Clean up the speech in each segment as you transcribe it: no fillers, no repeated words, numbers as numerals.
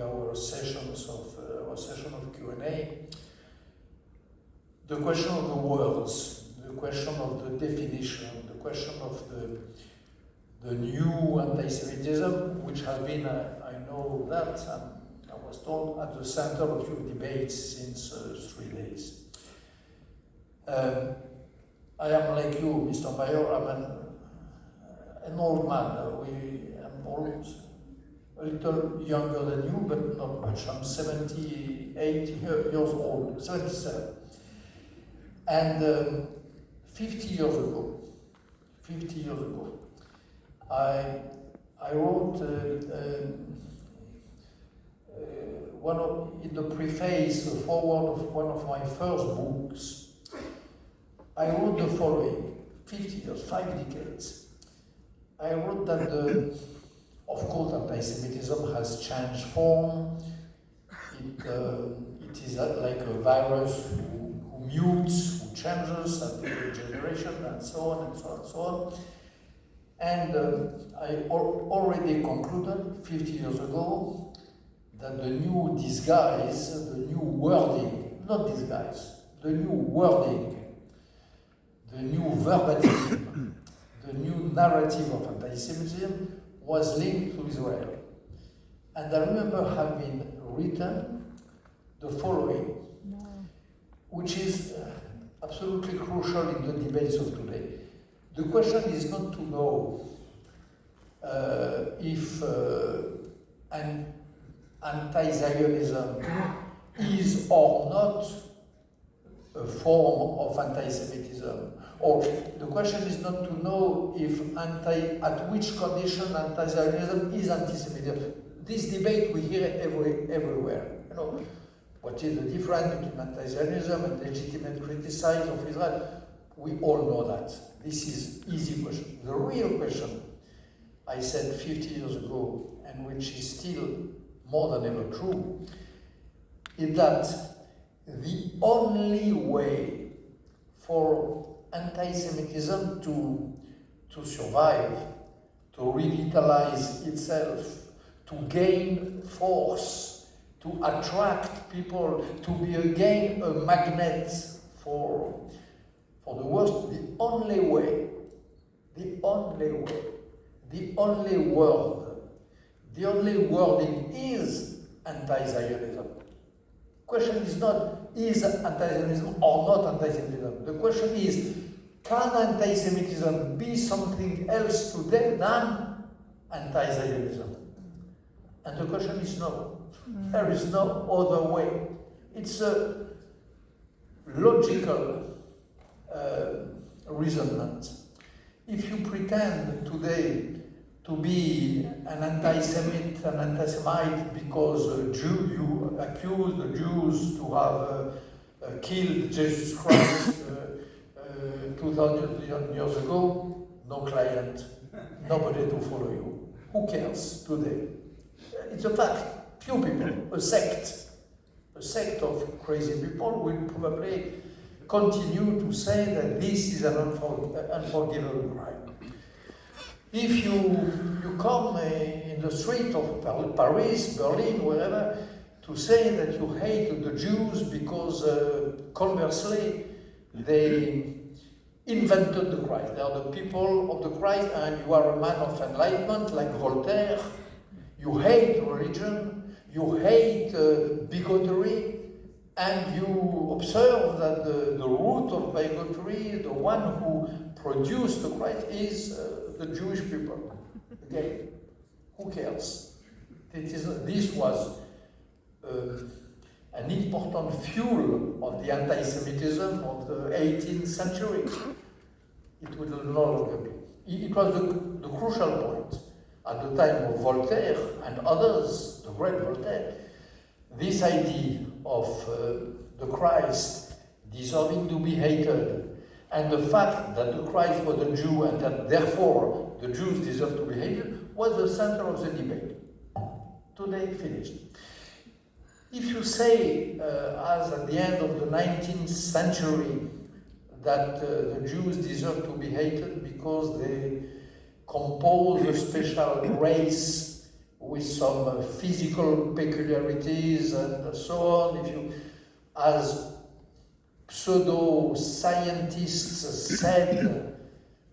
our session of Q&A, the question of the words, the question of the definition, the question of the new anti-Semitism, which has been, I know that, and I was told, at the center of your debates since 3 days. I am like you, Mr. Mayor, I'm an old man. I'm old, a little younger than you, but not much. I'm 78 years old, 77. And 50 years ago, I wrote in the preface, the foreword of one of my first books, I wrote the following: 50 years, 5 decades. I wrote that of course, anti-Semitism has changed form. It is like a virus who mutes, who changes at every generation, and so on and so on and so on. And I already concluded 50 years ago that the new disguise, the new wording, not disguise, the new wording, the new verbatim, the new narrative of anti-Semitism was linked to Israel. And I remember having written the following, which is absolutely crucial in the debates of today. The question is not to know if an anti-Zionism is or not a form of anti-Semitism, or the question is not to know if at which condition anti-Zionism is anti-Semitism. This debate we hear everywhere. You know, what is the difference between anti-Zionism and legitimate criticism of Israel? We all know that. This is easy question. The real question, I said 50 years ago, and which is still more than ever true, is that the only way for anti-Semitism to survive, to revitalize itself, to gain force, to attract people, to be again a magnet for the worst, the only wording is anti-Zionism. Question is not, is anti-Semitism or not anti-Semitism? The question is, can anti-Semitism be something else today than anti-Zionism? And the question is no. There is no other way. It's a logical reasonment. If you pretend today to be an anti-Semite because you accuse the Jews to have killed Jesus Christ 2,000 years ago, no client, nobody to follow you. Who cares today? It's a fact. Few people, a sect of crazy people will probably continue to say that this is an unforgivable crime. If you come in the street of Paris, Berlin, wherever, to say that you hate the Jews because conversely they invented the Christ. They are the people of the Christ, and you are a man of enlightenment like Voltaire. You hate religion, you hate bigotry, and you observe that the root of bigotry, the one who produced the Christ, is the Jewish people. Again, who cares? This was an important fuel of the anti-Semitism of the 18th century. It will no longer be. It was the crucial point. At the time of Voltaire and others, the great Voltaire, this idea of the Christ deserving to be hated, and the fact that the Christ was a Jew and that therefore the Jews deserve to be hated, was the center of the debate. Today, finished. If you say, as at the end of the 19th century, that the Jews deserve to be hated because they compose a special race with some physical peculiarities and so on. If you, as pseudo-scientists said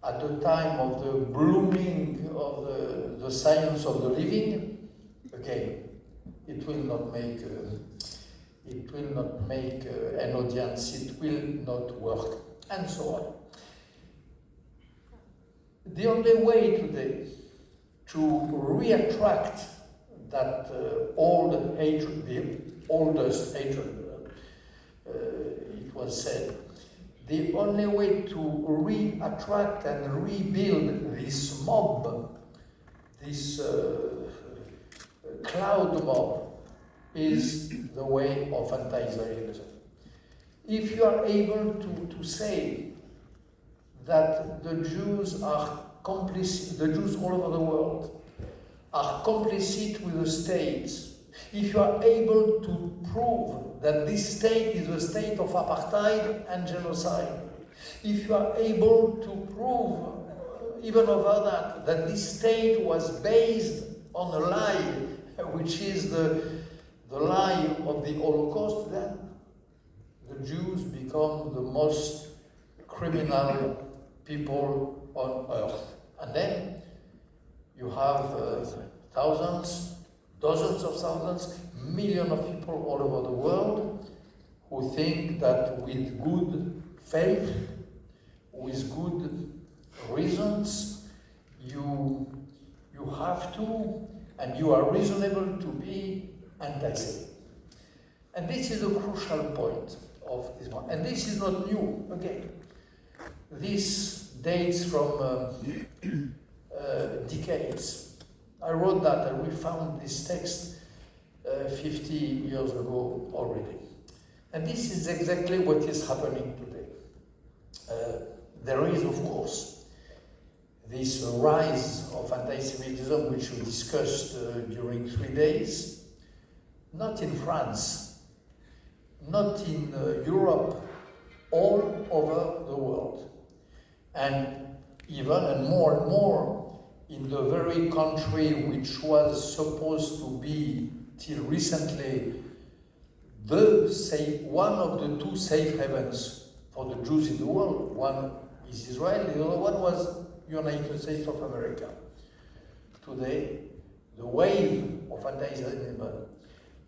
at the time of the blooming of the science of the living, again, it will not make an audience, it will not work, and so on. The only way today to reattract that old hatred, the oldest hatred, it was said, the only way to reattract and rebuild this mob, this cloud mob, is the way of anti-Israelism. If you are able to say that the Jews are complicit, the Jews all over the world are complicit with the state, if you are able to prove that this state is a state of apartheid and genocide, if you are able to prove, even over that this state was based on a lie, which is the lie of the Holocaust, then the Jews become the most criminal people on earth. And then you have thousands, dozens of thousands, millions of people all over the world who think that with good faith, with good reasons, you have to, and you are reasonable to be anti-Semitic. And this is a crucial point of this one. And this is not new, again. This dates from decades. I wrote that, and we found this text 50 years ago already. And this is exactly what is happening today. There is, of course, this rise of anti-Semitism, which we discussed during 3 days, not in France, not in Europe, all over the world. And even and more in the very country which was supposed to be, till recently, one of the two safe havens for the Jews in the world. One is Israel, the other one was United States of America. Today, the wave of anti-Zionism,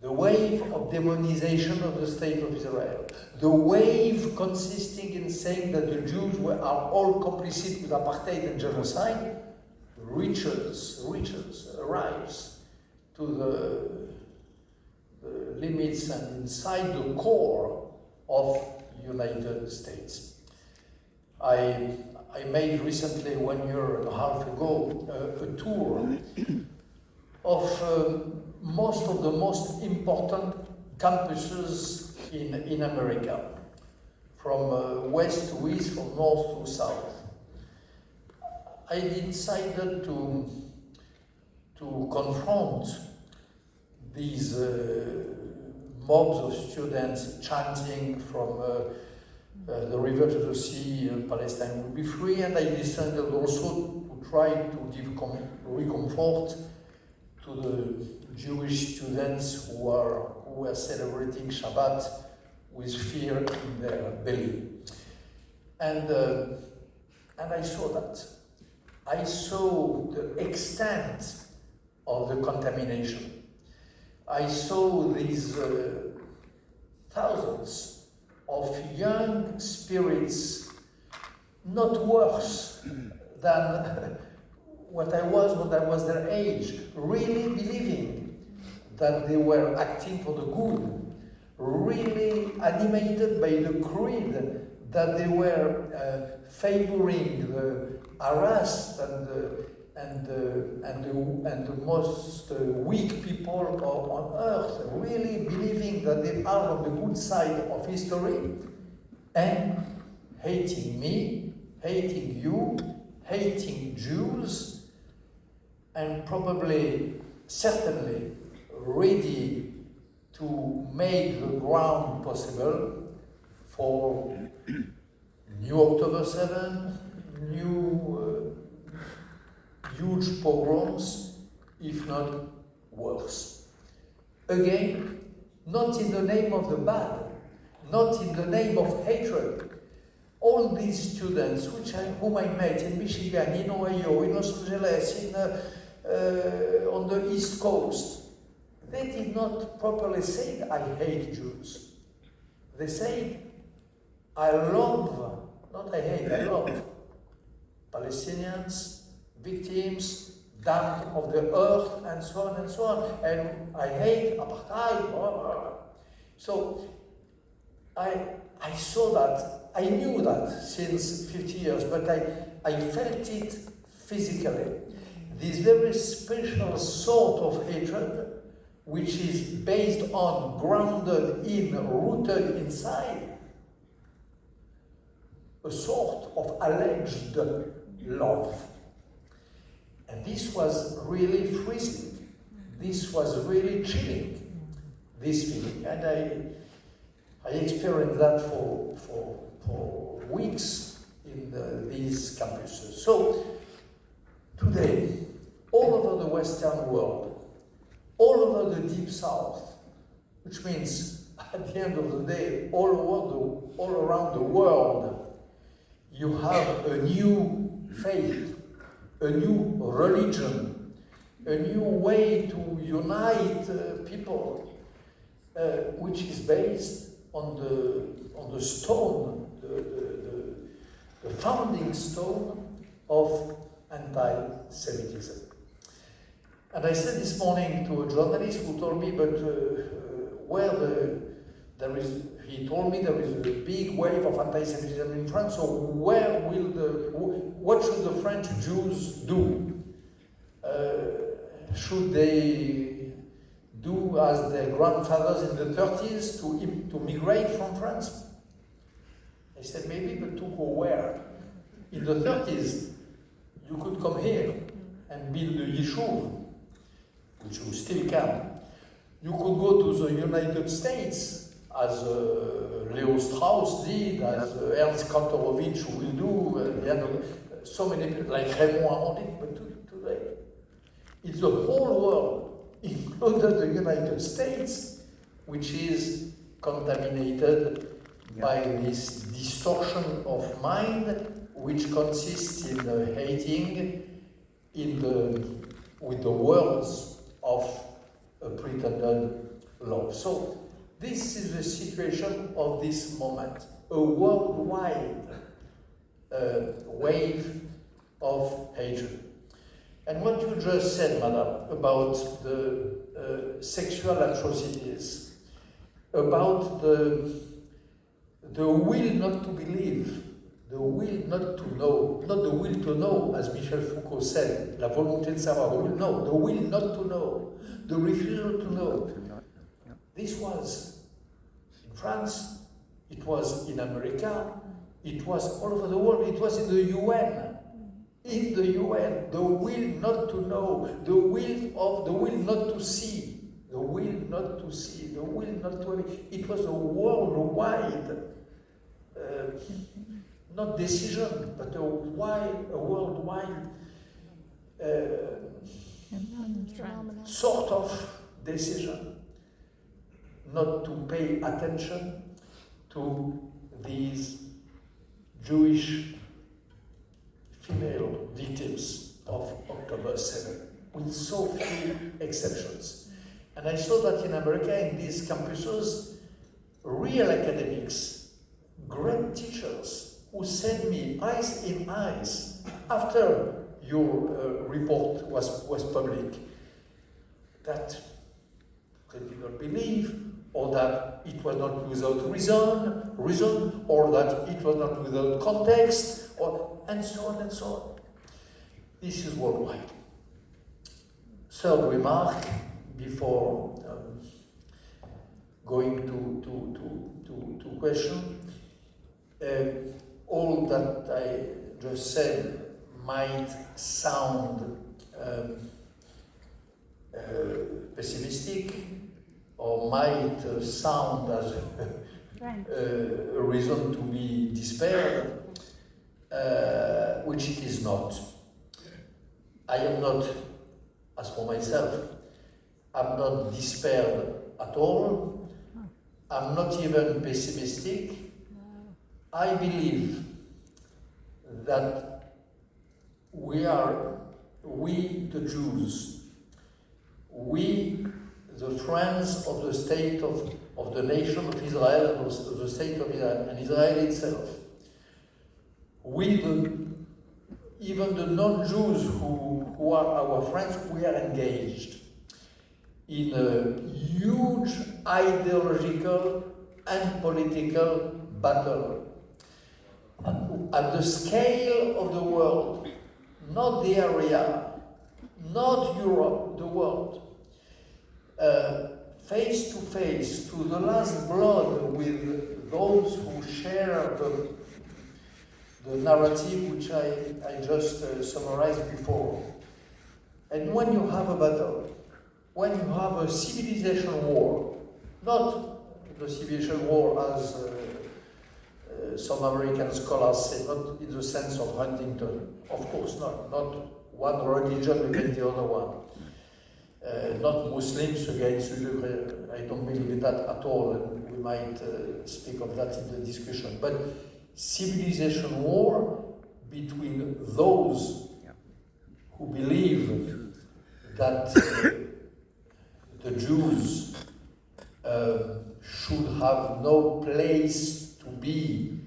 the wave of demonization of the state of Israel, the wave consisting in saying that the Jews are all complicit with apartheid and genocide, reaches, arrives to the limits and inside the core of United States. I made recently, 1.5 years ago, a tour of most of the most important campuses in America, from west to east, from north to south. I decided to confront these mobs of students chanting from the river to the sea, Palestine will be free, and I decided also to try to give reconfort to the Jewish students who were celebrating Shabbat with fear in their belly. And I saw that. I saw the extent of the contamination. I saw these thousands of young spirits, not worse than what I was their age, really believing that they were acting for the good, really animated by the creed that they were favoring the harassed and the most weak people on earth, really believing that they are on the good side of history, and hating me, hating you, hating Jews, and probably, certainly, ready to make the ground possible for new October 7, new huge pogroms, if not worse. Again, not in the name of the bad, not in the name of hatred. All these students, whom I met in Michigan, in Ohio, in Los Angeles, on the East Coast, they did not properly say, I hate Jews. They said, I love, not I hate, I love Palestinians, victims, damned of the earth, and so on and so on. And I hate apartheid, blah, blah, blah. So I saw that, I knew that since 50 years, but I felt it physically. This very special sort of hatred, which is based on, grounded in, rooted inside, a sort of alleged love. And this was really freezing. This was really chilling, this feeling. And I experienced that for weeks in these campuses. So today, all over the Western world, all over the Deep South, which means at the end of the day, all around the world, you have a new faith, a new religion, a new way to unite people, which is based on the stone, the founding stone of anti-Semitism. And I said this morning to a journalist who told me, but he told me there is a big wave of anti-Semitism in France, so what should the French Jews do? Should they do as their grandfathers in the 30s to migrate from France? I said, maybe, but to go where? In the 30s, you could come here and build a yishuv, which you still can. You could go to the United States, as Leo Strauss did, as Ernst Kantorowicz will do, so many people, like Raymond Aron did, but today, it's the whole world, including the United States, which is contaminated by this distortion of mind, which consists in hating with the words of a pretended love. So this is the situation of this moment, a worldwide wave of hatred. And what you just said, madam, about the sexual atrocities, about the will not to believe, the will not to know, not the will to know, as Michel Foucault said, la volonté de savoir, the will not to know, the refusal to know. This was in France, it was in America, it was all over the world, it was in the UN. In the UN, the will not to know, the will not to see, the will not to see, the will not to. It was a worldwide, not decision, but a worldwide sort of decision, not to pay attention to these Jewish female victims of October 7, with so few exceptions. And I saw that in America, in these campuses, real academics, great teachers, who sent me eyes in eyes after your report was public, that they did not believe, or that it was not without reason, or that it was not without context, and so on and so on. This is worldwide. Third remark, before going to question. All that I just said might sound pessimistic, or might sound as a reason to be despaired, which it is not. I am not, as for myself, I'm not despaired at all. I'm not even pessimistic. I believe that we, the Jews, we, the friends of the state of the nation of Israel and of the state of Israel and Israel itself, even the non-Jews who are our friends, we are engaged in a huge ideological and political battle at the scale of the world, not the area, not Europe, the world. Face to face, to the last blood with those who share the narrative which I just summarized before. And when you have a battle, when you have a civilization war, not the civilization war as some American scholars say, not in the sense of Huntington, of course not one religion against the other one. Not Muslims against Uyghurs, I don't believe in that at all, and we might speak of that in the discussion. But civilization war between those who believe that the Jews should have no place to be,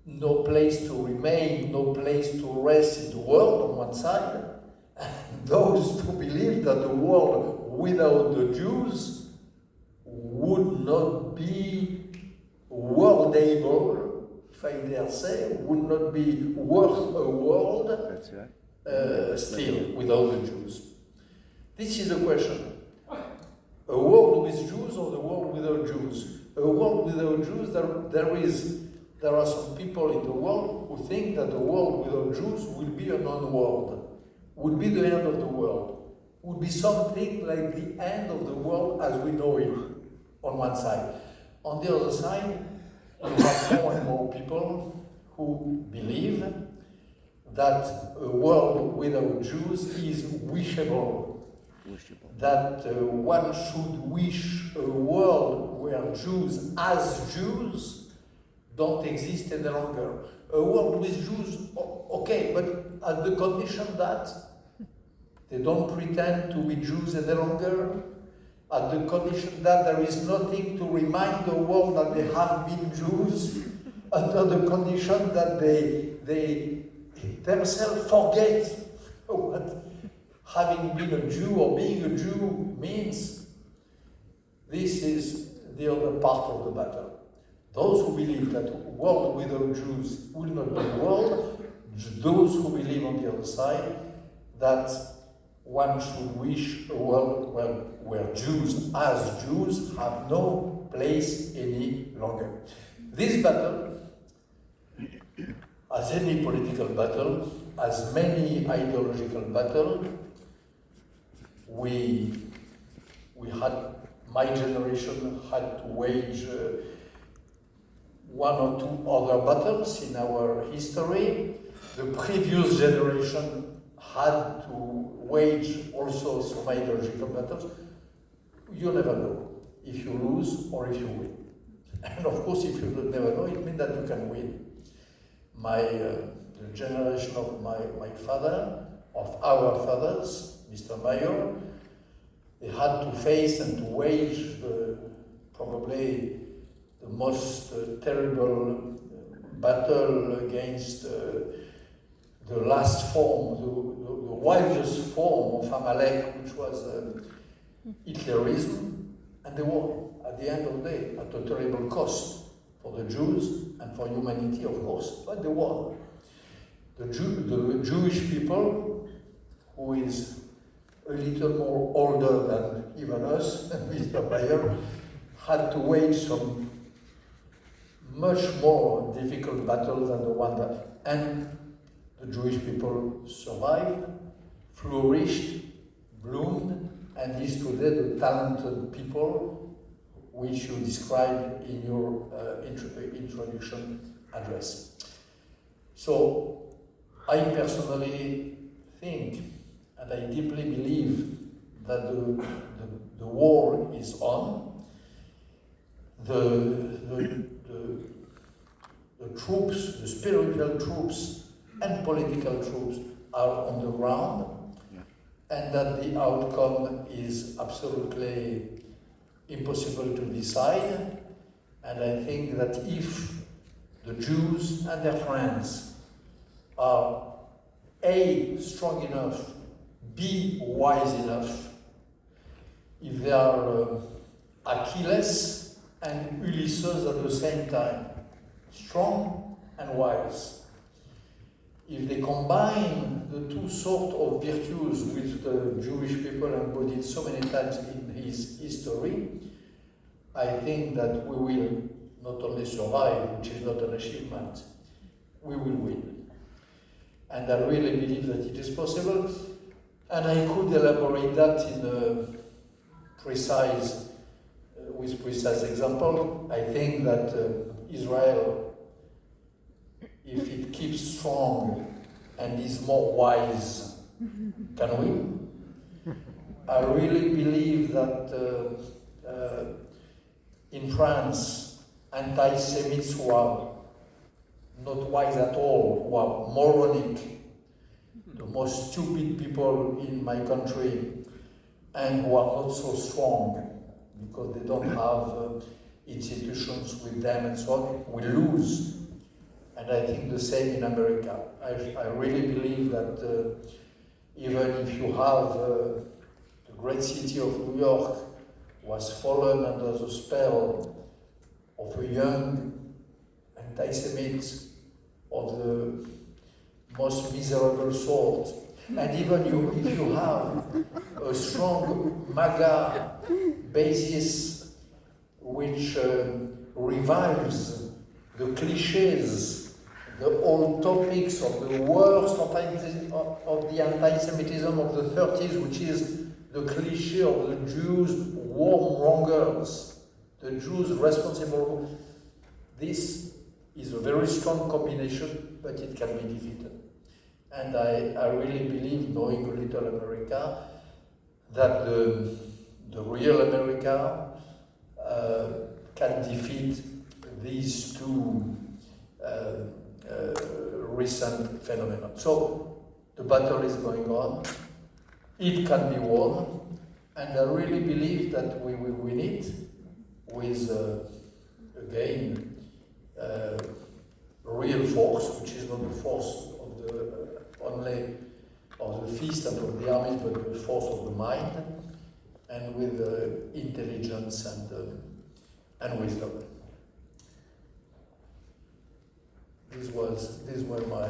no place to remain, no place to rest in the world on one side, and those who believe that the world without the Jews would not be worldable, if I dare say, would not be worth a world. That's right. Still without the Jews. This is the question. A world with Jews or the world without Jews? A world without Jews, there are some people in the world who think that the world without Jews will be a non-world, would be the end of the world, would be something like the end of the world as we know it, on one side. On the other side, you have more and more people who believe that a world without Jews is wishable. That one should wish a world where Jews as Jews don't exist any longer. A world with Jews, okay, but at the condition that they don't pretend to be Jews any longer, at the condition that there is nothing to remind the world that they have been Jews, under the condition that they themselves forget what having been a Jew or being a Jew means. This is the other part of the battle. Those who believe that a world without Jews will not be a world, those who believe on the other side that one should wish a world where Jews as Jews have no place any longer. This battle, as any political battle, as many ideological battles, my generation had to wage one or two other battles in our history. The previous generation had to wage also some ideological battles. You never know if you lose or if you win. And of course, if you never know, it means that you can win. The generation of my father, of our fathers, Mr. Mayer, they had to face and to wage probably the most terrible battle against the last form, the wildest form of Amalek, which was Hitlerism, and they won at the end of the day at a terrible cost for the Jews and for humanity, of course, but they won. The Jewish people, who is a little more older than even us, Mr. Bayer, had to wage some much more difficult battle than the one that, and the Jewish people survived, flourished, bloomed, and is today the talented people which you described in your introduction address. So I personally think, and I deeply believe, that the war is on. The troops, the spiritual troops and political troops are on the ground, and that the outcome is absolutely impossible to decide. And I think that if the Jews and their friends are A, strong enough, B, wise enough, if they are Achilles and Ulysses at the same time, strong and wise, if they combine the two sorts of virtues which the Jewish people embodied so many times in his history, I think that we will not only survive, which is not an achievement, we will win. And I really believe that it is possible, and I could elaborate that in with precise example. I think that Israel, if it keeps strong and is more wise, can win. I really believe that in France, anti-Semites who are not wise at all, who are moronic, the most stupid people in my country, and who are not so strong because they don't have institutions with them and so on, will lose. And I think the same in America. I really believe that even if you have the great city of New York was fallen under the spell of a young anti-Semite of the most miserable sort, and even if you have a strong MAGA basis which revives the cliches, the old topics of the worst of the anti-Semitism of the 30s, which is the cliche of the Jews warmongers, the Jews responsible. This is a very strong combination, but it can be defeated. And I really believe, knowing a little America, that the real America can defeat these two recent phenomena. So the battle is going on. It can be won, and I really believe that we will win it with, again, real force, which is not the force of only of the fist and of the armies, but the force of the mind, and with intelligence and wisdom. These were my